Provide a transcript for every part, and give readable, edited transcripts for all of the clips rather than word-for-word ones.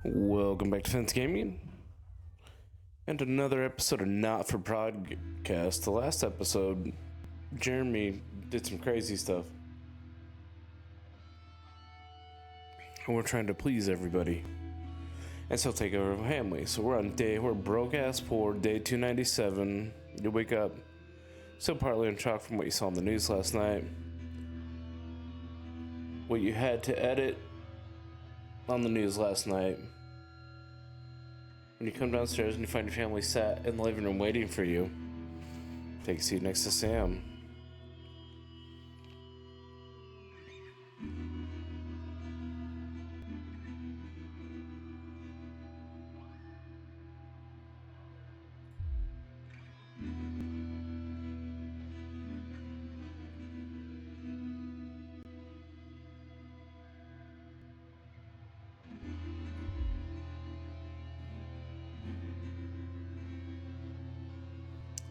Welcome back to Fens Gaming and another episode of Not for Podcast. The last episode, Jeremy did some crazy stuff, and we're trying to please everybody and still take over our family. So we're broke ass poor, day 297. You wake up still partly in shock from what you saw on the news last night, what you had to edit on the news last night. When you come downstairs and you find your family sat in the living room waiting for you, take a seat next to Sam.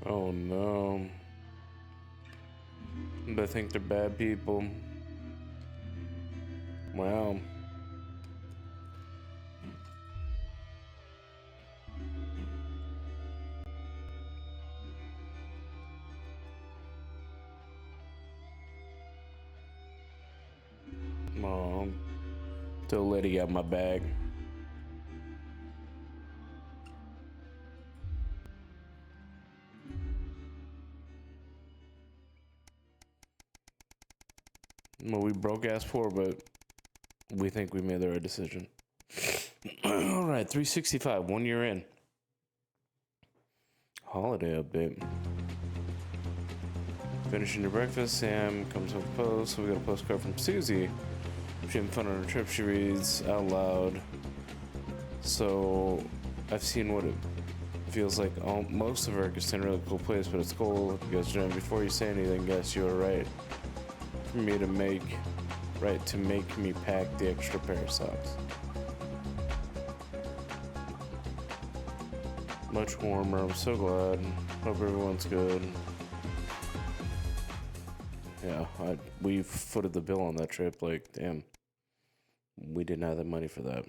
Oh no. They think they're bad people. Wow. Mom, the lady got my bag. Well, we broke ass poor, but we think we made the right decision. All right, 365, 1 year in. Holiday update. Finishing your breakfast, Sam comes with a post. So we got a postcard from Susie. She having fun on her trip. She reads out loud. So I've seen what it feels like. Most of Arkansas in a really cool place, but it's cold. You guys know, before you say anything, guess you were right. For me to make me pack the extra pair of socks. Much warmer. I'm so glad. Hope everyone's good. Yeah, we footed the bill on that trip. Like, damn, we didn't have the money for that.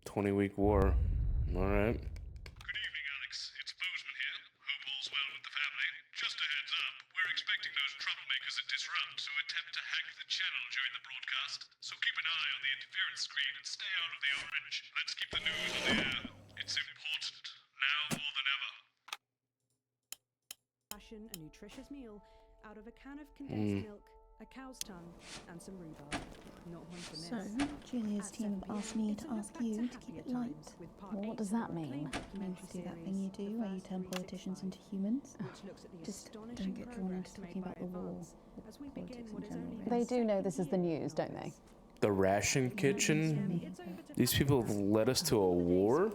"20-week war." All right. Good evening, Alex. It's Bozeman here. Hope all's well with the family. Just a heads up, we're expecting those troublemakers at Disrupt to attempt to hack the channel during the broadcast, so keep an eye on the interference screen and stay out of the orange. Let's keep the news on the air. It's important, now more than ever. Fashion a nutritious meal out of a can of condensed milk, a cow's tongue, and some rhubarb. Not one to miss. So, Julia's team have asked me to ask you to keep it light. Well, what does that mean? It means to do that thing you do where you turn politicians into humans. Just don't get drawn into talking about the war or politics in general. They do know this is the news, don't they? The ration kitchen? These people have led us to a war?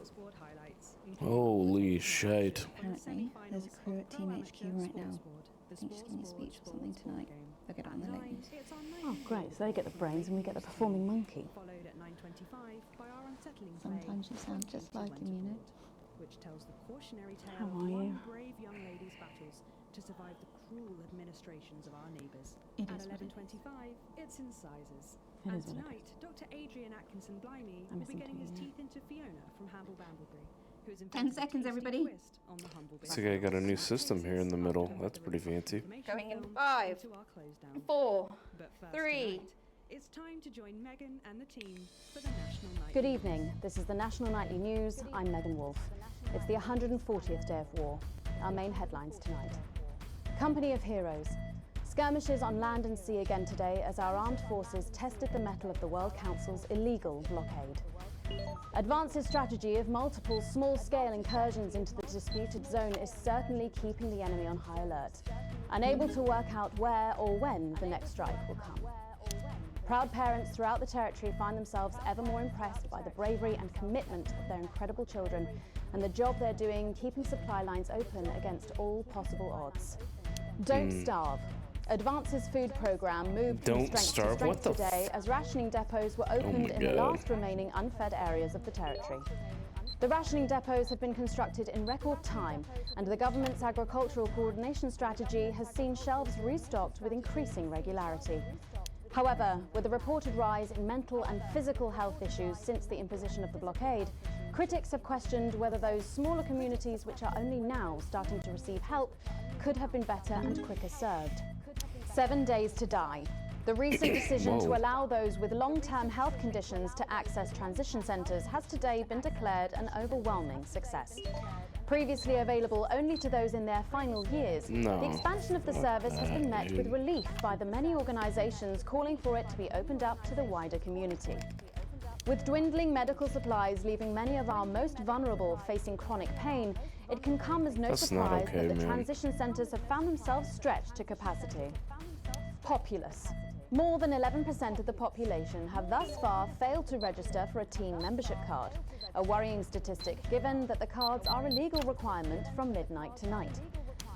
Holy shite. Apparently, there's a crew at Team HQ right now. I think she's giving a speech or something tonight. They'll get it on the news. Oh, great. So they get the brains and we get the performing monkey. Sometimes you sound just like him, you know. Which tells the cautionary tale How of are you? one brave young lady's battles to survive the cruel administrations of our neighbours. It At is what it 11:25, it's Incisors. It And is what it tonight, Dr. Adrian Atkinson Blimey I'm will be missing getting his two, yeah. teeth into Fiona from Hamble Bamblebury, who is 10 seconds, everybody. Looks like I got a new system here in the middle. That's pretty fancy. Going in 5, 4, 3. It's time to join Megan and the team for the National Night. Good evening. This is the National Nightly News. I'm Megan Wolfe. It's the 140th day of war. Our main headlines tonight. Company of Heroes. Skirmishes on land and sea again today as our armed forces tested the mettle of the World Council's illegal blockade. Advance's strategy of multiple small-scale incursions into the disputed zone is certainly keeping the enemy on high alert, unable to work out where or when the next strike will come. Proud parents throughout the territory find themselves ever more impressed by the bravery and commitment of their incredible children and the job they're doing keeping supply lines open against all possible odds. Don't starve. Advance's food program moved from strength to strength today as rationing depots were opened in the last remaining unfed areas of the territory. The rationing depots have been constructed in record time, and the government's agricultural coordination strategy has seen shelves restocked with increasing regularity. However, with a reported rise in mental and physical health issues since the imposition of the blockade, critics have questioned whether those smaller communities which are only now starting to receive help could have been better and quicker served. 7 days to die. The recent decision to allow those with long-term health conditions to access transition centres has today been declared an overwhelming success. Previously available only to those in their final years, the expansion of the service has been met with relief by the many organisations calling for it to be opened up to the wider community. With dwindling medical supplies leaving many of our most vulnerable facing chronic pain, it can come as no surprise that the transition centres have found themselves stretched to capacity. Populace. More than 11% of the population have thus far failed to register for a teen membership card, a worrying statistic given that the cards are a legal requirement from midnight tonight.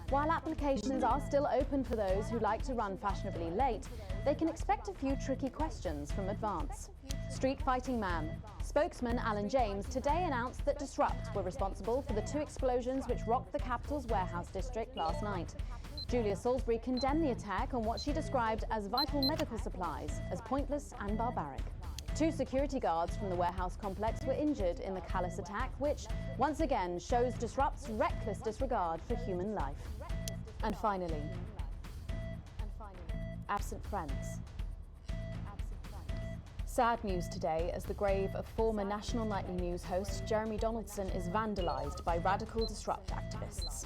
While applications are still open for those who like to run fashionably late, they can expect a few tricky questions from advance. Street Fighting Man. Spokesman Alan James today announced that Disrupt were responsible for the 2 explosions which rocked the capital's warehouse district last night. Julia Salisbury condemned the attack on what she described as vital medical supplies as pointless and barbaric. 2 security guards from the warehouse complex were injured in the callous attack, which once again shows Disrupt's reckless disregard for human life. And finally, absent friends. Sad news today as the grave of former National Nightly News host Jeremy Donaldson is vandalised by radical Disrupt activists.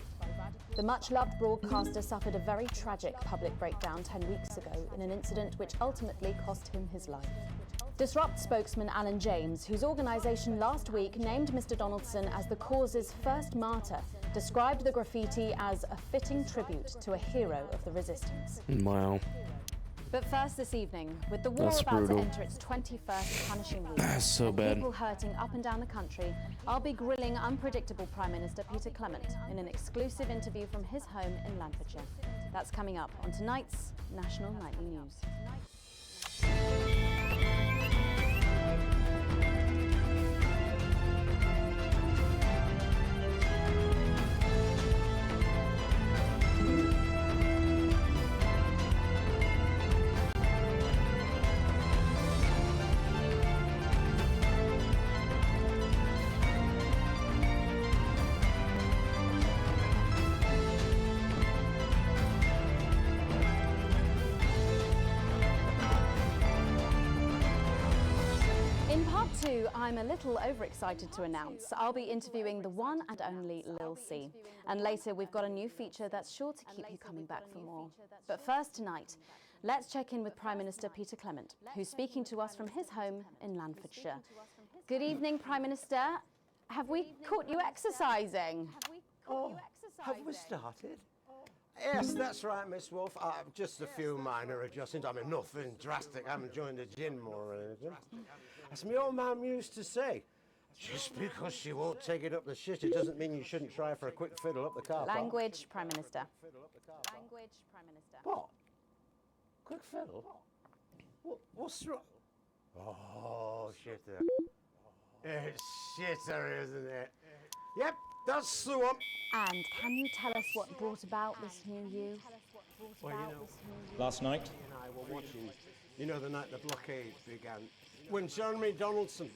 The much-loved broadcaster suffered a very tragic public breakdown 10 weeks ago in an incident which ultimately cost him his life. Disrupt spokesman Alan James, whose organisation last week named Mr. Donaldson as the cause's first martyr, described the graffiti as a fitting tribute to a hero of the resistance. Wow. But first this evening, with the war about to enter its 21st punishing week, So and bad. people hurting up and down the country, I'll be grilling unpredictable Prime Minister Peter Clement in an exclusive interview from his home in Lanfordshire. That's coming up on tonight's National Nightly News. I'm a little overexcited to announce I'll be interviewing the one and only Lil C. And later we've got a new feature that's sure to keep you coming back for more. But first tonight, let's check in with Prime Minister Peter Clement, who's speaking to us from his home in Lanfordshire. Good evening, Prime Minister. Have we caught you exercising? Have we started? Yes, that's right, Miss Wolf. Just a few minor adjustments. I mean, nothing drastic. I haven't joined the gym or anything. As my old mum used to say, just because she won't take it up the shit, it doesn't mean you shouldn't try for a quick fiddle up the car park. Language, Prime Minister. Language, Prime Minister. What? Quick fiddle? What's wrong? Oh, shitter. It's shitter, isn't it? Yep, that's the one. And can you tell us what brought about this new you? Well, you know, last night, he and I were watching, you know, the night the blockade began. When Jeremy Donaldson.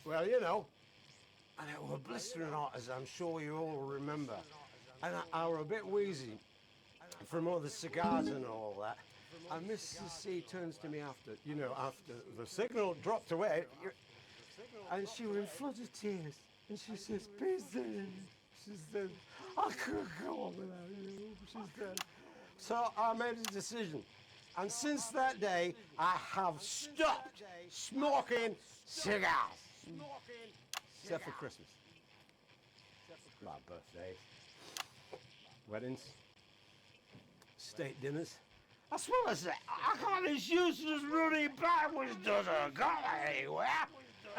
Well, you know, and it was blistering hot, as I'm sure you all remember. And I were a bit wheezy from all the cigars and all that. And Mrs. C turns to me after the signal dropped away, and she was in floods of tears. And she says, Peter, she said, I couldn't go on without you. She said. So I made a decision. And since that day, I have stopped smoking cigars. Except for Christmas. My birthdays. Weddings. State dinners. That's what I say. I got as useless running backwards, doesn't go anywhere.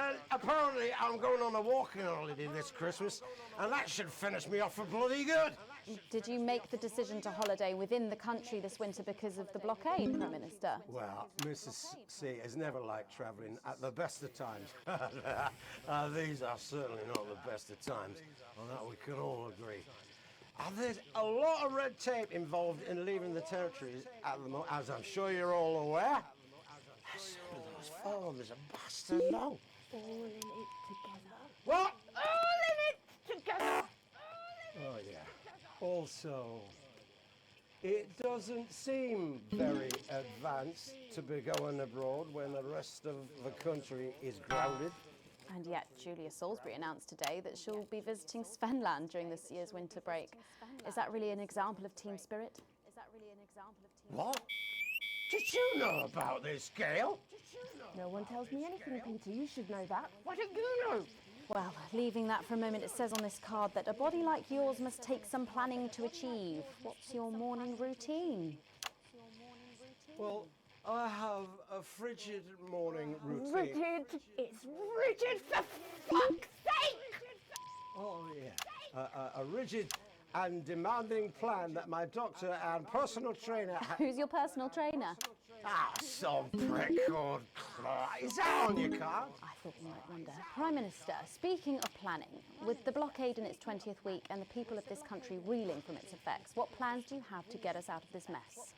And apparently I'm going on a walking holiday this Christmas, and that should finish me off for bloody good. Did you make the decision to holiday within the country this winter because of the blockade, Prime Minister? Well, Mrs. C has never liked travelling at the best of times. These are certainly not the best of times, on that we can all agree. There's a lot of red tape involved in leaving the territories at the moment, as I'm sure you're all aware. Some of those forms are bastard long. All in it together. What? All in it together. Oh, yeah. Also, it doesn't seem very advanced to be going abroad when the rest of the country is grounded. And yet, Julia Salisbury announced today that she'll be visiting Svenland during this year's winter break. Is that really an example of team spirit? What? Did you know about this, Gail? No one tells me anything, Peter. You should know that. What did you know? Well, leaving that for a moment, it says on this card that a body like yours must take some planning to achieve. What's your morning routine? Well, I have a frigid morning routine. Rigid. It's rigid for fuck's sake! Oh, yeah. A rigid and demanding plan that my doctor and personal trainer Who's your personal trainer? some prick called Clark. Is that on your card? I thought you might wonder. Prime Minister, speaking of planning, with the blockade in its 20th week and the people of this country reeling from its effects, what plans do you have to get us out of this mess?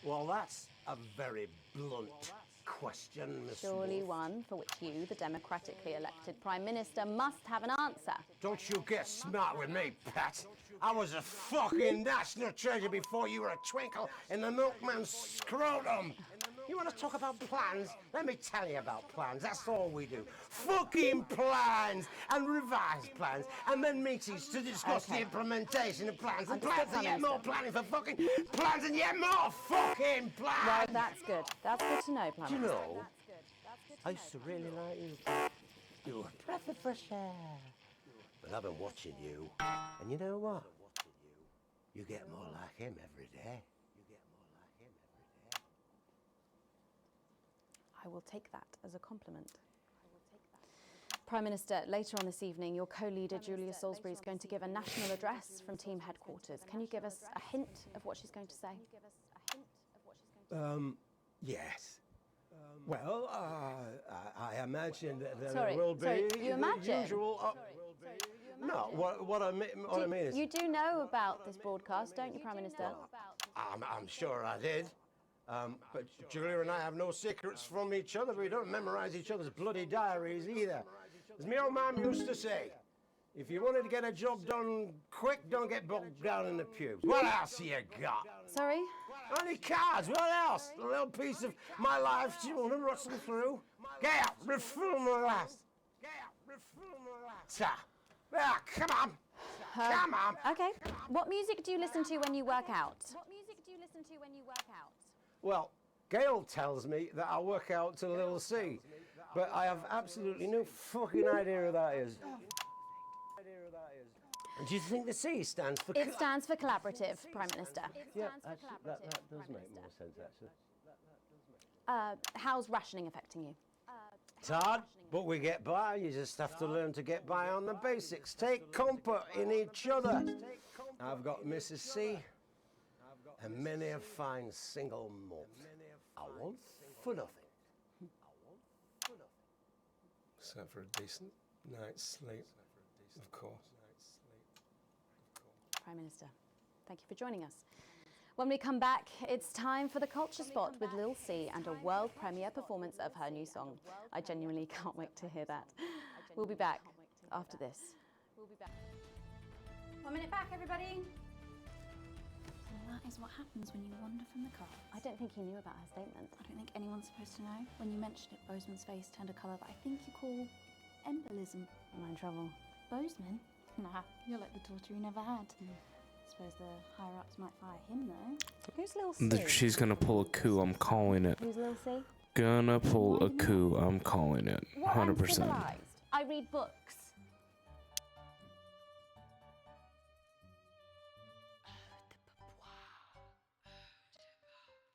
Well, that's a very blunt question, Miss Surely Wolf. one for which you, the democratically elected Prime Minister, must have an answer. Don't you get smart with me, Pat. I was a fucking national treasure before you were a twinkle in the milkman's scrotum. You want to talk about plans? Let me tell you about plans. That's all we do. Fucking plans and revised plans, and then meetings to discuss the implementation of plans and Understood, plans and yet Prime more Minister. planning for fucking plans and yet more fucking Well, plans. that's good. That's good to know, Prime Do you Minister. know, I used to really like you. You were a breath of fresh air. But I've been watching you, and you know what? You get more like him every day. I will take that as a compliment. Prime Minister, later on this evening, your co-leader Julia Salisbury is going to give a national address from team headquarters. Can you give us a hint of what she's going to say? Yes. Well, I imagine that there Sorry, will be sorry, you the imagine? usual. No, what I mean is, You do know about this broadcast, don't you, Prime Minister? I'm sure I did. But Julia and I have no secrets from each other. We don't memorize each other's bloody diaries either. As my old mum used to say, if you wanted to get a job done quick, don't get bogged down in the pubes. What else you got? Sorry? Only cards. What else? A little piece of my life do you want to rustle through? Get out. Refill my last. Ta. Ah, come on. Come on. Okay. What music do you listen to when you work out? Well, Gail tells me that I work out to Little C, but I have absolutely no fucking idea who that is. And do you think the C stands for? It stands for collaborative, Prime Minister. Yeah, actually, that does make more sense, actually. How's rationing affecting you? It's hard, but we get by. You just have to learn to get by on the basics. Take comfort in each other. I've got Mrs. C and many a fine single malt. I want for nothing. Except for a decent night's sleep, of course. Prime Minister, thank you for joining us. When we come back, it's time for the Culture Spot with Lil C and a world premiere performance of her new song. I genuinely can't wait to hear that. We'll be back after this. 1 minute back, everybody. And that is what happens when you wander from the car. I don't think he knew about her statement. I don't think anyone's supposed to know. When you mentioned it, Bozeman's face turned a colour that I think you call embolism. Am I in trouble? Bozeman? Nah, you're like the torture he never had. Suppose the higher-ups might fire him, though. Who's Lil C? She's gonna pull a coup, I'm calling it. Who's Lil C? Gonna pull a coup, I'm calling it. What, 100%. uncivilized? I read books.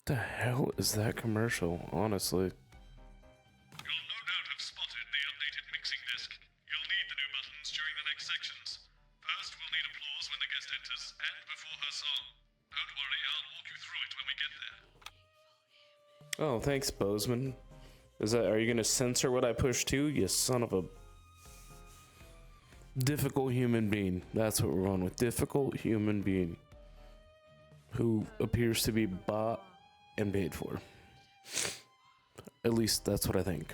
The hell is that commercial, honestly? You'll no doubt have spotted the updated mixing disc. You'll need the new buttons during the next sections. First, we'll need a Oh, thanks, Bozeman. Are you gonna censor what I push too? You son of a difficult human being. That's what we're going with. Difficult human being who appears to be bought and paid for. At least that's what I think.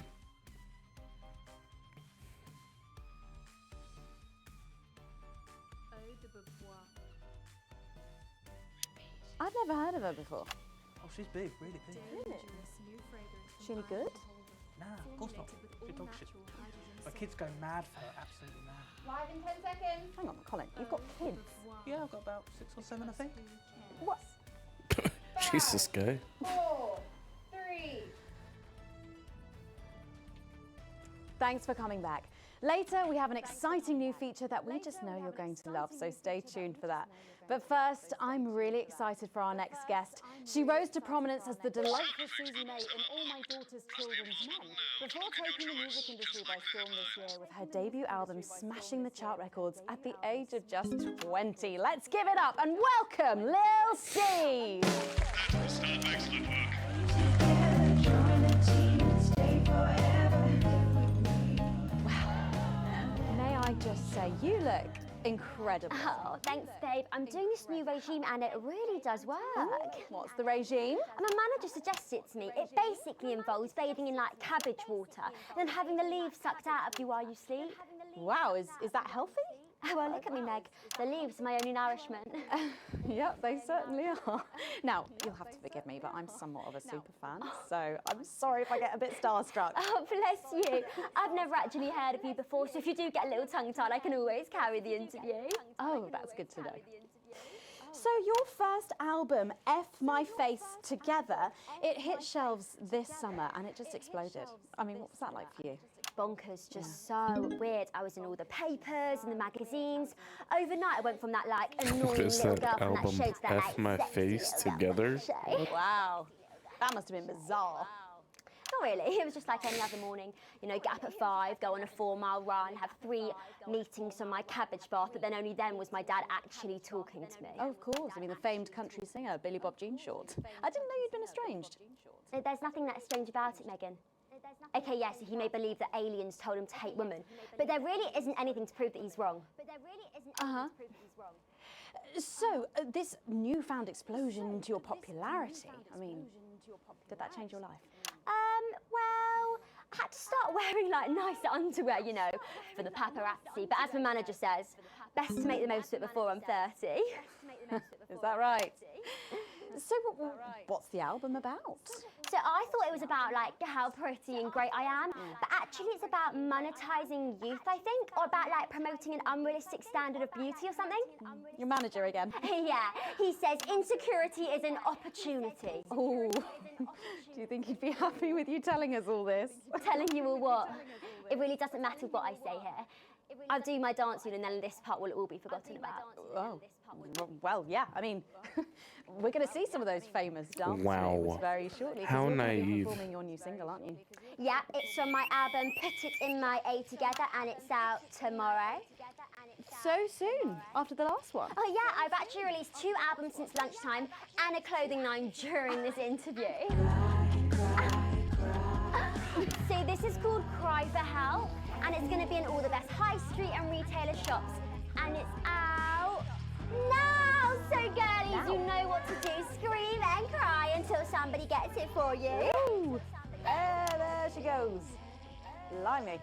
I've never heard of her before. Oh, she's big, really big. Is she any good? Nah, of course not. She dog shit. My kids go mad for her, absolutely mad. Live in 10 seconds. Hang on, Colin, you've got kids. Yeah, I've got about 6 or 7, I think. What? Jesus, guy. 4, 3. Thanks for coming back. Later, we have an exciting new feature that we just know you're going to love, so stay tuned for that. But first, I'm really excited for our next guest. She rose to prominence as the delightful Susie May in All My Daughter's Children's Men, before taking the music industry by storm this year with her debut album smashing the chart records at the age of just 20. Let's give it up and welcome Lil C. Stop, excellent work. May I just say, you look incredible. Oh, thanks, babe. I'm doing this new regime and it really does work. What's the regime? And my manager suggested it to me. It basically involves bathing in like cabbage water and then having the leaves sucked out of you while you sleep. Wow, is that healthy? Oh, well, look at me, Meg. The leaves are my only nourishment. Yep, they certainly are. Now, you'll have to forgive me, but I'm somewhat of a super fan, so I'm sorry if I get a bit starstruck. Oh, bless you. I've never actually heard of you before, so if you do get a little tongue-tied, I can always carry the interview. Oh, that's good to know. So your first album, F My Face Together, it hit shelves this summer and it just exploded. I mean, what was that like for you? Bonkers, just so weird. I was in all the papers and the magazines. Overnight, I went from that like annoying What is little that girl from that album, show to that F like My sexy Face little girl from Together? that show. Wow, that must have been bizarre. Not really. It was just like any other morning. You know, get up at 5, go on a 4-mile run, have 3 meetings on my cabbage bath, but then only then was my dad actually talking to me. Oh, of course. I mean, the famed country singer, Billy Bob Jean Short. I didn't know you'd been estranged. There's nothing that strange about it, Megan. Okay, yes, he may believe that aliens told him to hate women, but there really isn't anything to prove that he's wrong. So, this newfound explosion into your popularity, I mean, did that change your life? Well, I had to start wearing like nicer underwear, you know, for the paparazzi. But as my manager says, best to make the most of it before I'm 30. Is that right? So what's the album about? So I thought it was about like how pretty and great I am, but actually it's about monetizing youth, I think, or about like promoting an unrealistic standard of beauty or something. Your manager again. Yeah, he says insecurity is an opportunity. Oh, do you think he'd be happy with you telling us all this? Telling you all what? It really doesn't matter what I say here. I'll do my dance and then this part will all be forgotten about. Oh, well, yeah. I mean, we're going to see some of those famous dance moves very shortly. How you're gonna be naive. performing your new single, aren't you? Yeah, it's from my album Put It In My A Together and it's out tomorrow. So soon, after the last one. Oh yeah, I've actually released 2 albums since lunchtime and a clothing line during this interview. See, this is called Cry for Help and it's going to be in all the best high street and retailer shops and it's out now. So girlies, you know what to do. Scream and cry until somebody gets it for you. Ooh, there she goes. Blimey.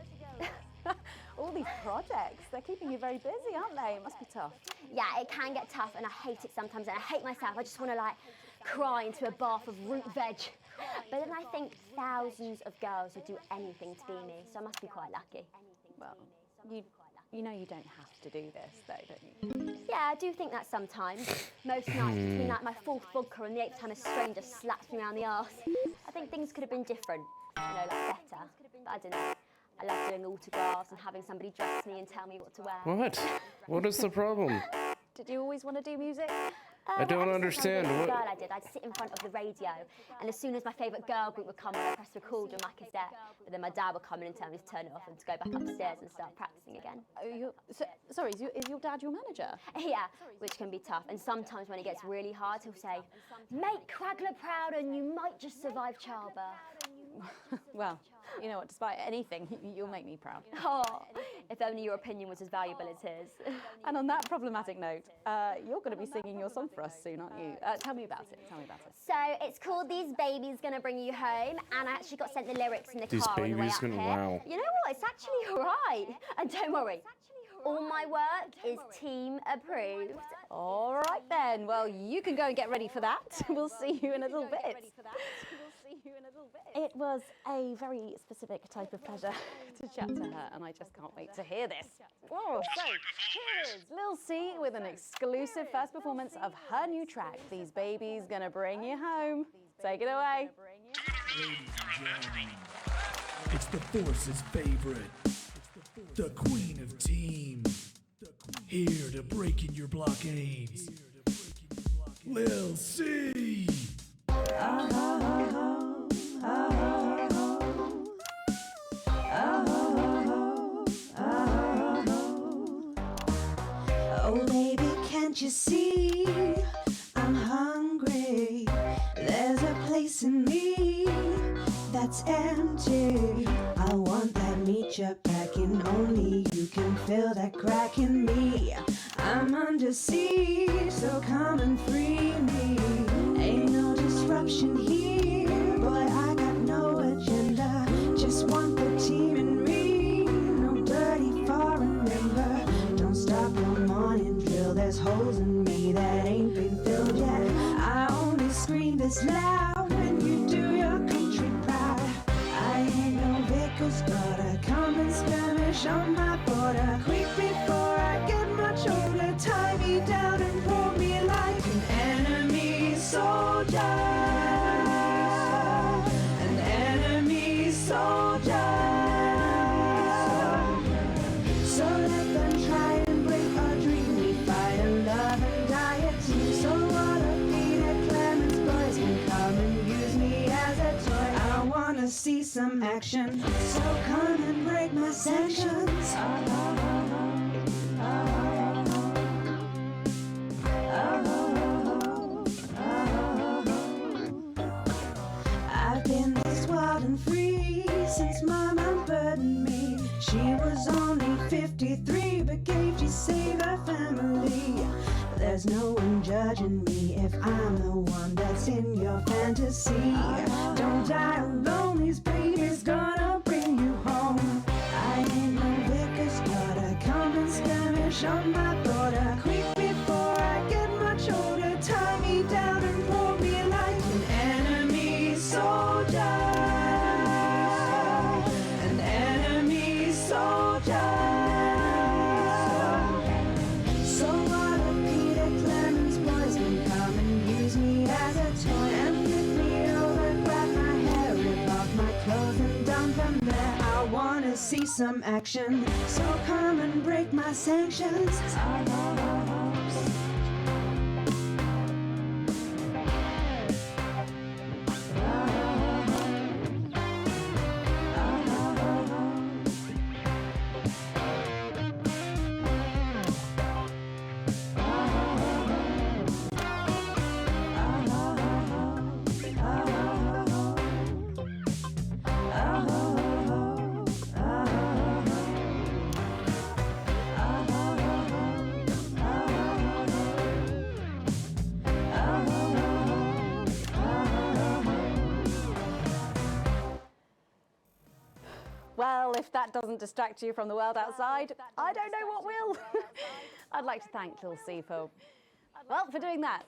All these projects, they're keeping you very busy, aren't they? It must be tough. Yeah, it can get tough and I hate it sometimes and I hate myself. I just want to like cry into a bath of root veg. But then I think thousands of girls would do anything to be me, so I must be quite lucky. Well, you know you don't have to do this though, don't you? Yeah, I do think that sometimes. Most nights between like my 4th vodka and the 8th time a stranger slaps me around the arse. I think things could have been different, you know, like better. But I don't know. I love doing autographs and having somebody dress me and tell me what to wear. What? What is the problem? Did you always want to do music? I don't understand. What? What? Girl I did. I'd sit in front of the radio, and as soon as my favourite girl group would come on, I'd press record on my cassette. But then my dad would come in and tell me to turn it off and to go back upstairs and start practicing again. Sorry, is your dad your manager? Yeah, which can be tough. And sometimes when it gets really hard, he'll say, "Make Quagler proud, and you might just survive childbirth." Well, you know what, despite anything, you'll make me proud. Oh, if only your opinion was as valuable as his. And on that problematic note, you're going to be singing your song for us soon, aren't you? Tell me about it. So it's called These Babies Gonna Bring You Home, and I actually got sent the lyrics in the These car on the way babies up gonna- here. wow. You know what? It's actually all right. And don't worry, all my work is team approved. All right then. Well, you can go and get ready for that. We'll see you in a little bit. It was a very specific type of pleasure to chat to her, and I just can't wait to hear this. Whoa, so here's Lil C with an exclusive first performance of her new track, These Babies Gonna Bring You Home. Take it away. It's the Force's favorite, the queen of teams, here to break in your blockades, Lil C. Oh baby, can't you see I'm hungry? There's a place in me that's empty. I want that meat you're packing. Only you can fill that crack in me. I'm under siege, so come and free me. Ain't no disruption here, boy, I got no agenda. Just want the team in me. No dirty foreign member. Don't stop your morning drill. There's holes in me that ain't been filled yet. I only scream this loud when you do your country proud. I ain't no vicar's daughter. Come and skirmish on my border. Quick before I get much older. Tie me down and pour me like an enemy soldier. An enemy soldier. So let them try and break our dream. We fight and love and die a team. So what a Peter Clemens boys can come and use me as a toy. I wanna see some action. So come and break my sanctions. I've been this wild and free since my mom burdened me. She was only 53, but gave to save her family. There's no one judging me if I'm the one that's in your fantasy. Don't die alone, these babies gonna bring you home. I ain't no vicar's daughter, come and skirmish on my border. Quick before I get much older, tie me down and pour me like an enemy soldier. An enemy soldier. So what if Peter Clemens boys can come and use me as a toy and flip me over, grab my hair, rip off my clothes and dump them there. I wanna see some action, so come and break my sanctions. Well, if that doesn't distract you from the world outside, I don't know what will. I'd like to thank Lil C for doing that.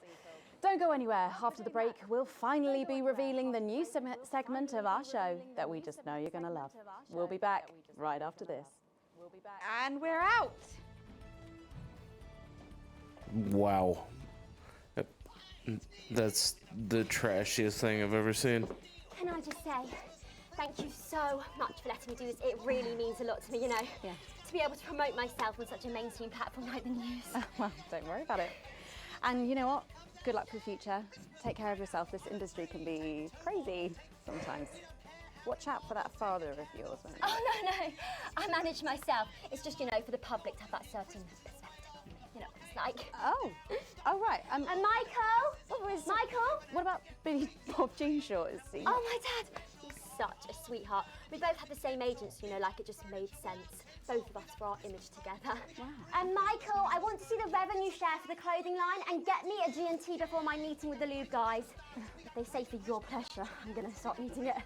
Don't go anywhere. After the break, we'll finally be revealing the new segment of our show that we just know you're going to love. We'll be back right after this. And we're out. Wow. That's the trashiest thing I've ever seen. Can I just say, thank you so much for letting me do this. It really means a lot to me, you know. Yeah. To be able to promote myself on such a mainstream platform like the news. Well, don't worry about it. And you know what? Good luck for the future. Take care of yourself. This industry can be crazy sometimes. Watch out for that father of yours. Oh, no. I manage myself. It's just, for the public to have that certain perspective. You know what it's like. Oh, right. And Michael? Michael? What about Billy Bob Jean Short? Is he? Oh, my dad. He's such a sweetheart. We both had the same agents, like it just made sense. Both of us for our image together. Wow. And Michael, I want to see the revenue share for the clothing line and get me a G&T before my meeting with the lube guys. If they say for your pleasure, I'm going to start eating it.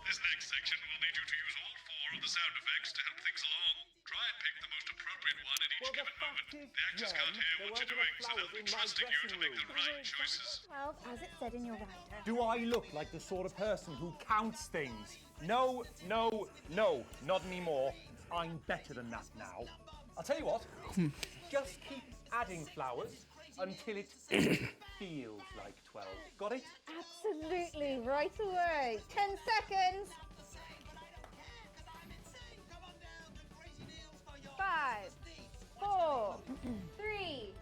This next section will need you to use all 4 of the sound effects to help things along. Try and pick the most appropriate one at each given moment. The actors can't hear what you're doing, so they'll be trusting you to make the right choices. 12, as it said in your rider. Do I look like the sort of person who counts things? No, not anymore. I'm better than that now. I'll tell you what, just keep adding flowers until it feels like 12. Got it? Absolutely, right away. 10 seconds. 5, 4, 3.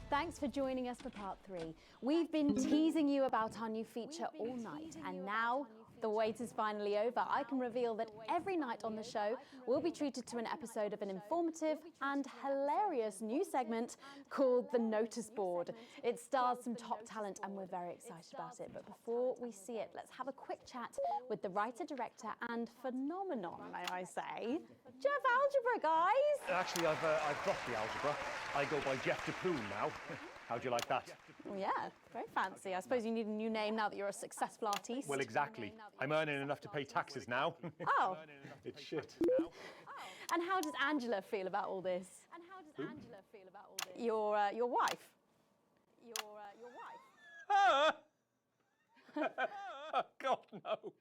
Thanks for joining us for part 3. We've been teasing you about our new feature all night, and now the wait is finally over. I can reveal that every night on the show, we'll be treated to an episode of an informative and hilarious new segment called The Notice Board. It stars some top talent, and we're very excited about it. But before we see it, let's have a quick chat with the writer, director, and phenomenon, may I say, Jeff Algebra, guys. Actually, I've dropped the algebra. I go by Jeff DePloom now. How'd you like that? Well, yeah, very fancy. I suppose you need a new name now that you're a successful artiste. Well, exactly. I'm earning enough to pay taxes now. Oh. It's shit. And how does Angela feel about all this? Your wife. Your wife. Oh, God, no.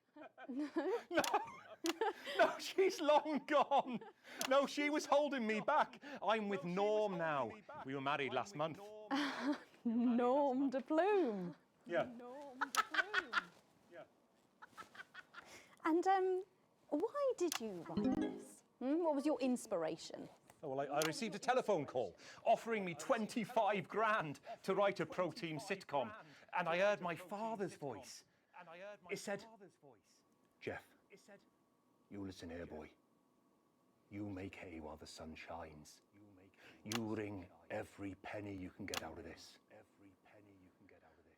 No, she's long gone. No, she was holding me back. I'm with Norm now. We were married last month. Norm de Plume. Yeah. Norm de Plume. Yeah. And why did you write this? What was your inspiration? Oh, well, I received a telephone call offering me 25 grand to write a pro-team sitcom. And I heard my father's voice. It said, Jeff, you listen here, boy. You make hay while the sun shines. You wring every penny you can get out of this.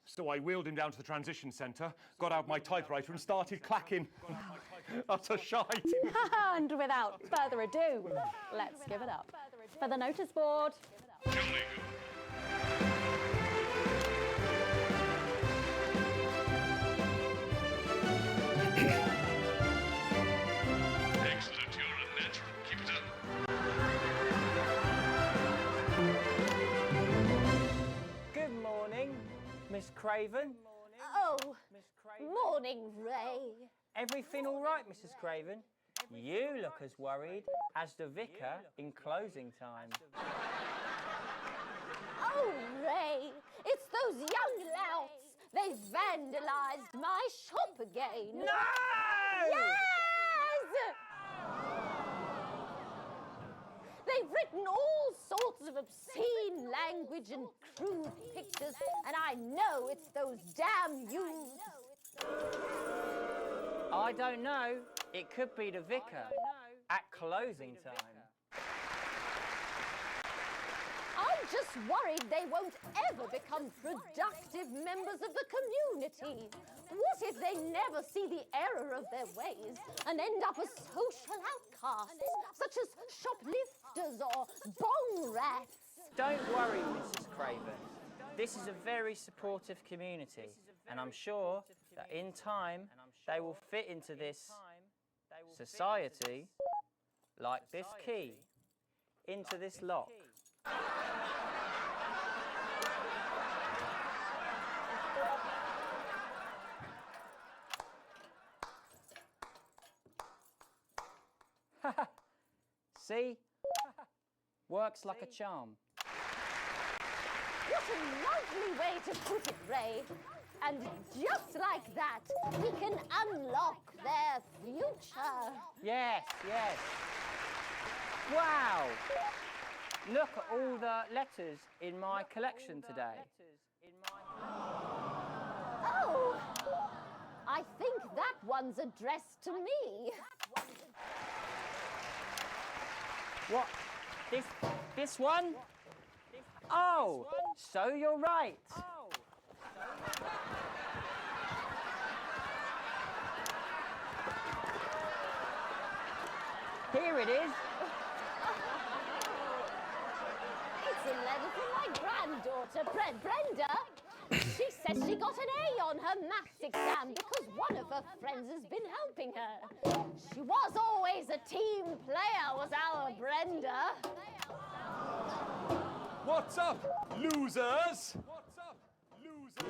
So I wheeled him down to the transition centre, got out my typewriter and started clacking. Utter shite. And without further ado, let's give it up for the notice board. Excellent, you're a natural. Keep it up. Good morning, Miss Craven. Oh, morning, Ray. Everything all right, Mrs. Craven? You look as worried as the vicar in closing time. Oh, Ray, it's those young louts. They've vandalised my shop again. No! Yes! They've written all sorts of obscene language and crude pictures, and I know it's those damn youths. I don't know. It could be the vicar at closing time. I'm just worried they won't ever become productive members of the community. What if they never see the error of their ways and end up as social outcasts, such as shoplifters or bong rats? Don't worry, Mrs. Craven. This is a very supportive community, and I'm sure that in time they will fit into this society like this key into this lock. See? Works like a charm. What a lovely way to put it, Ray. And just like that, we can unlock their future. Yes, yes. Wow! Look at all the letters in my collection today. Oh, I think that one's addressed to me. What? This one? Oh, so you're right. Here it is. It's a letter from my granddaughter, Brenda. She says she got an A on her maths exam because one of her friends has been helping her. She was always a team player, was our Brenda. What's up, losers? What's up, losers?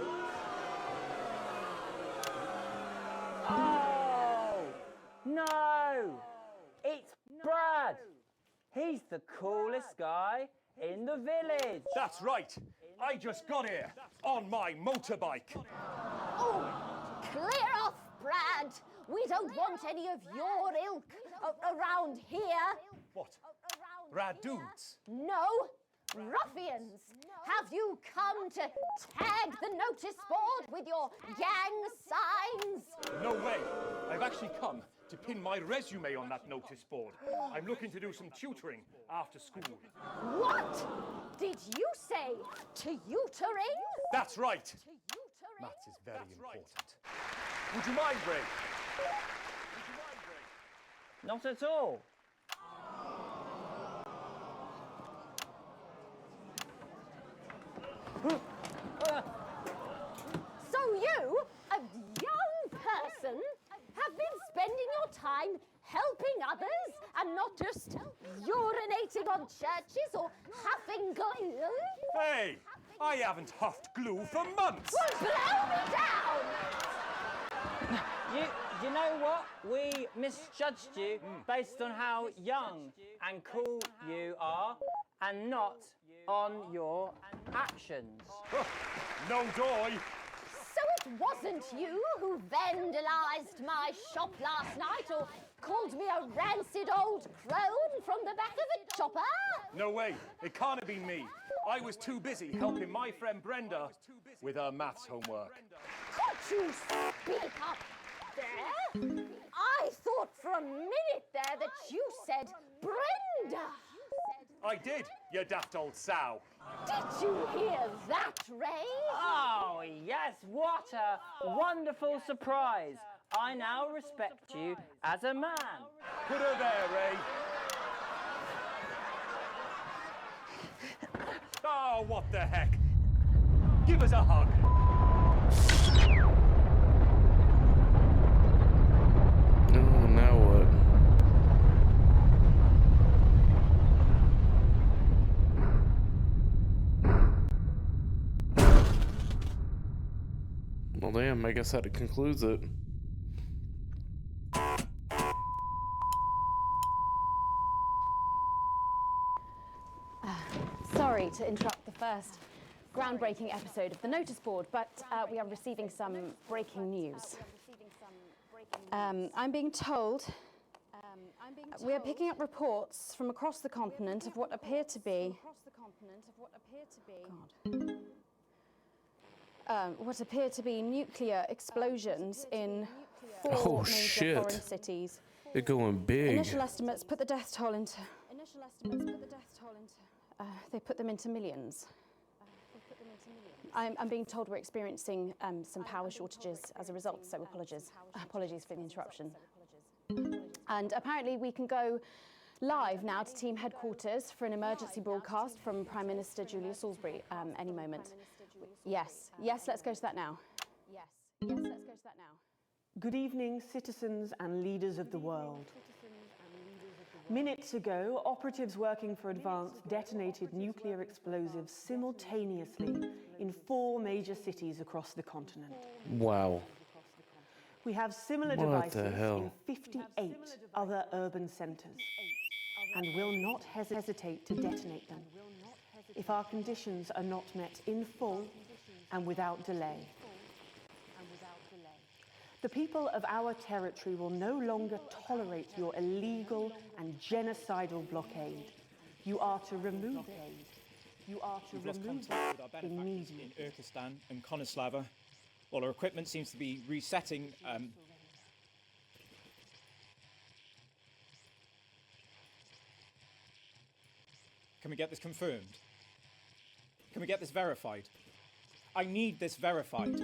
Oh, no. It's Brad. He's the coolest guy in the village. That's right. I just got here on my motorbike. Oh, clear off, Brad. We don't want any of your ilk around here. What? Rad dudes? No, ruffians. Have you come to tag the notice board with your gang signs? No way. I've actually come to pin my resume on that notice board. I'm looking to do some tutoring after school. What did you say? Tutoring? That's right. Maths is very important. Would you mind, Ray? Not at all. So you, a young person, have been spending your time helping others and not just urinating on churches or huffing glue? Hey, I haven't huffed glue for months. Well, blow me down! You know what? We misjudged you based on how young and cool you are and not on your actions. No doy. So it wasn't you who vandalized my shop last night or called me a rancid old crone from the back of a chopper? No way. It can't have been me. I was too busy helping my friend Brenda with her maths homework. Could you speak up there? I thought for a minute there that you said Brenda. I did, you daft old sow. Did you hear that, Ray? Oh, yes, what a wonderful surprise. I now respect you as a man. Put her there, Ray. Oh, what the heck? Give us a hug. Oh, now what? Well, damn, I guess that concludes it. Sorry to interrupt the first groundbreaking episode of the notice board, but we are receiving some breaking news. I'm being told we are picking up reports from across the continent of what appear to be nuclear explosions in 4 major foreign cities. They're going big. Initial estimates put the death toll into. They put them into millions. I'm being told we're experiencing some power shortages as a result, so apologies for the interruption. And apparently we can go live now to team headquarters for an emergency broadcast from Prime Minister Julia Salisbury any moment. Yes, let's go to that now. Yes, let's go to that now. Good evening, citizens and leaders of the world. Minutes ago, operatives working for Advance detonated nuclear explosives simultaneously in 4 major cities across the continent. Wow. We have similar What the devices hell? in 58 other urban centres and will not hesitate to detonate them if our conditions are not met in full and without delay. The people of our territory will no longer tolerate your illegal and genocidal blockade. You are to remove it. You are to We've lost remove contact with our it benefactors immediately. in Urkistan and Konoslava. While our equipment seems to be resetting. Can we get this confirmed? Can we get this verified? I need this verified.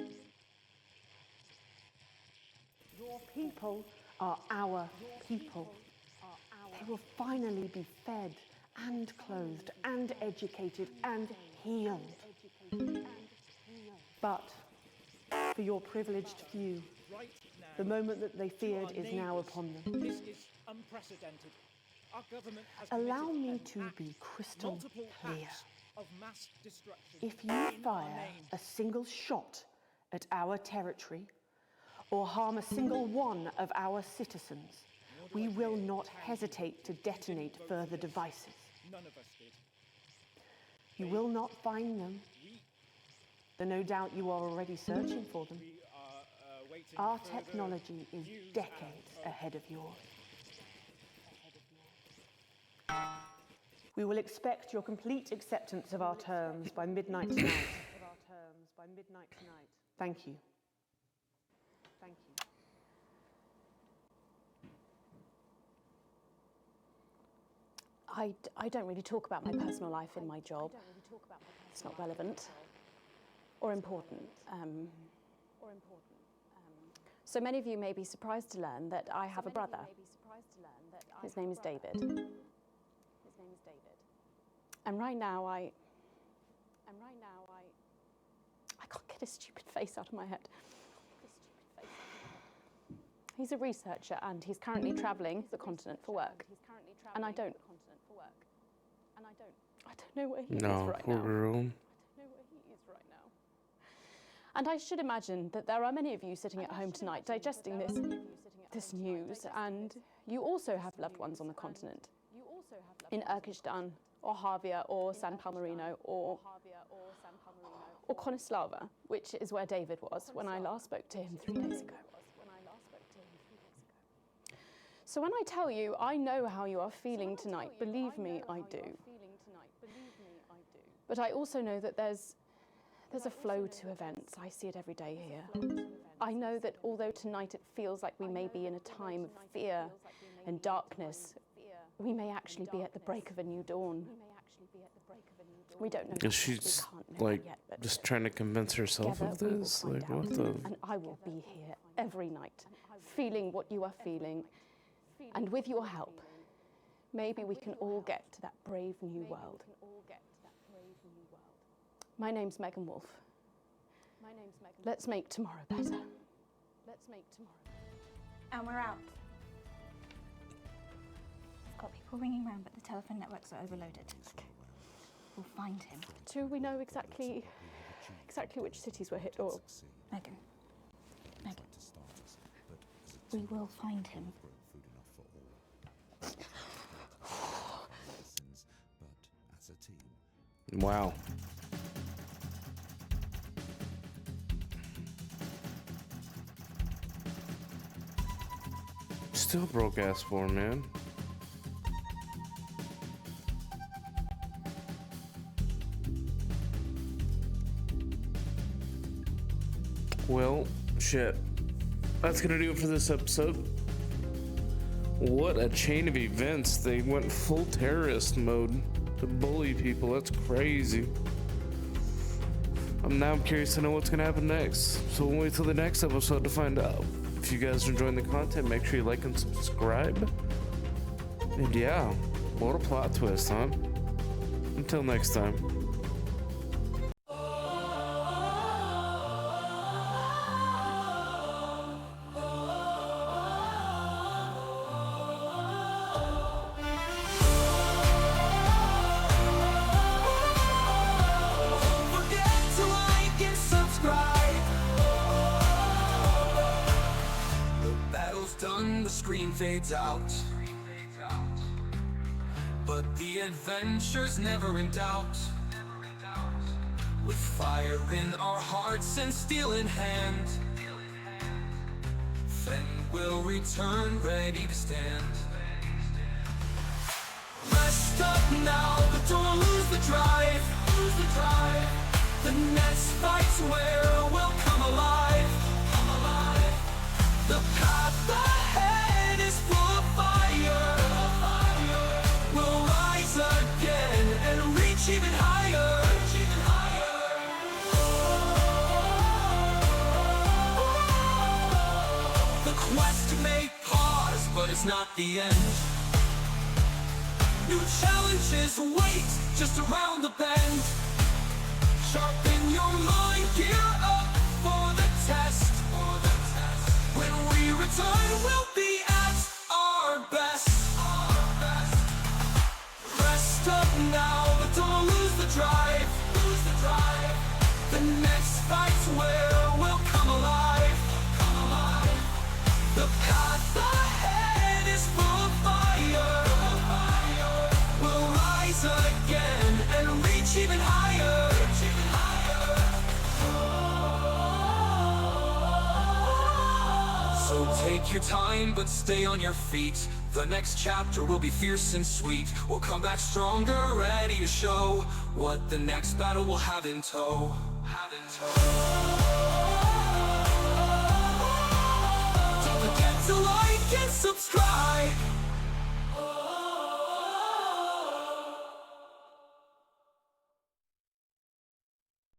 Your people are our people. They will finally be fed and clothed and educated and healed. But for your privileged few, the moment that they feared is now upon them. This is unprecedented. Our government has Allow committed me an to act, be crystal multiple clear. acts of mass destruction. If you fire a single shot at our territory or harm a single one of our citizens, we will not hesitate to detonate further devices. None of us did. You will not find them, though no doubt you are already searching for them. Our technology is decades ahead of yours. We will expect your complete acceptance of our terms by midnight tonight. Thank you. Thank you. I don't really talk about my personal life in my job. It's not relevant or important. So many of you may be surprised to learn that I have a brother. His name is David. And right now I can't get his stupid face out of my head. He's a researcher and he's currently travelling the continent for work. And I don't know where he is right poor now. girl. And I should imagine that there are many of you sitting at home tonight digesting this news, and you also have loved ones on the continent, in Urkistan, or Havia, or San Palmerino, or Konoslava, which is where David was when I last spoke to him 3 days ago. So when I tell you I know how you are feeling tonight, believe me, I do. But I also know that there's a flow to events. I see it every day here. I know that although tonight it feels like we may be in a time of fear and darkness, we may actually be at the break of a new dawn. We don't know. Is she like just trying to convince herself of this? Like what the? And I will be here every night, feeling what you are feeling. And with your help, maybe we can all get to that brave new world. My name's Megan Wolf. Let's make tomorrow better. And we're out. I've got people ringing around, but the telephone networks are overloaded. Okay. We'll find him. Do we know exactly which cities were hit? Or Megan. We will find him. Wow. Still broke ass for man. Well, shit. That's gonna do it for this episode. What a chain of events. They went full terrorist mode to bully people. That's crazy. Now I'm curious to know what's gonna happen next. So we'll wait till the next episode to find out. If you guys are enjoying the content, make sure you like and subscribe. And yeah, what a plot twist, huh? Until next time. Fades out, but the adventure's never in doubt. With fire in our hearts and steel in hand, Fen will return, ready to stand. Rest up now, but don't lose the drive. Lose the drive. The next fight's where we'll come alive. Come alive. The path ahead is full of fire. We'll rise again and reach even higher. Reach even higher. The quest may pause, but it's not the end. New challenges wait just around the bend. Sharpen your mind, gear up for the test. When we return, we'll be at our best. Rest up now, but don't lose the drive. Lose the drive. The next fight's where we'll come alive. Come alive. The path ahead is full of fire. We'll rise again and reach even higher. Reach even higher. So take your time, but stay on your feet. The next chapter will be fierce and sweet. We'll come back stronger, ready to show what the next battle will have in tow. Have in tow. Don't forget to like and subscribe.